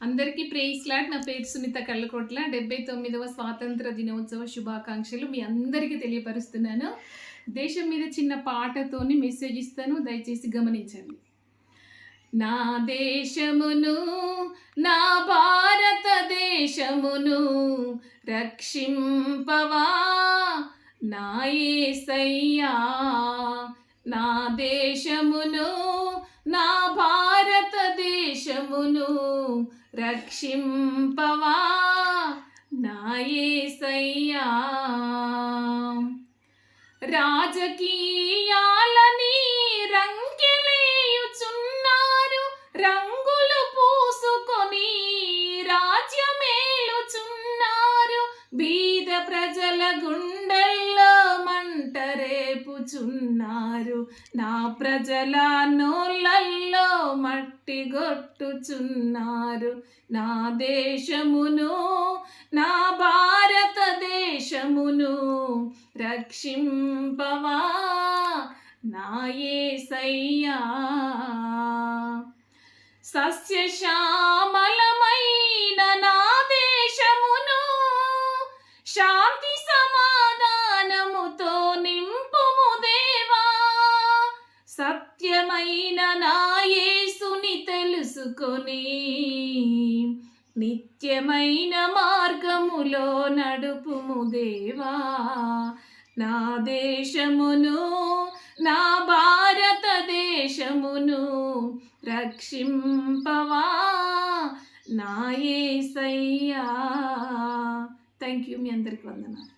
అందరికీ praise lord. నా పేరు సునీత కళ్ళకోట్ల. 79వ స్వాతంత్ర దినోత్సవ శుభాకాంక్షలు మీ అందరికీ తెలియపరుస్తున్నాను. దేశం మీద చిన్న పాటతోని మెసేజ్ ఇస్తాను, దయచేసి గమనించండి. నా దేశమును, నా భారతదేశమును రక్షింపవా నా యేసయ్యా. నా దేశమును, నా భారతదేశమును రక్షింపవా నా యేసయ్యా. రాజకీయాలని రంకెలేయుచున్నారు, రంగులు పూసుకొని రాజ్యమేలుచున్నారు. బీద ప్రజల గుండెల్లో మంట రేపుచున్నారు, నా ప్రజల నోళ్ళల్లో మట్టి గొట్టుచున్నారు. నా దేశమును, నా భారతదేశమును రక్షింపవా నా యేసయ్యా. సస్యశ్యామలమైన నా దేశమును శాంతి సమాధానముతో నింపుము దేవా. సత్యమైన నా యేసుని తెలుసుకొని నిత్యమైన మార్గములో నడుపుము దేవా. నా దేశమును, నా భారతదేశమును రక్షింపవా నా యేసయ్యా. Thank you. మీ అందరికి వందనాలు.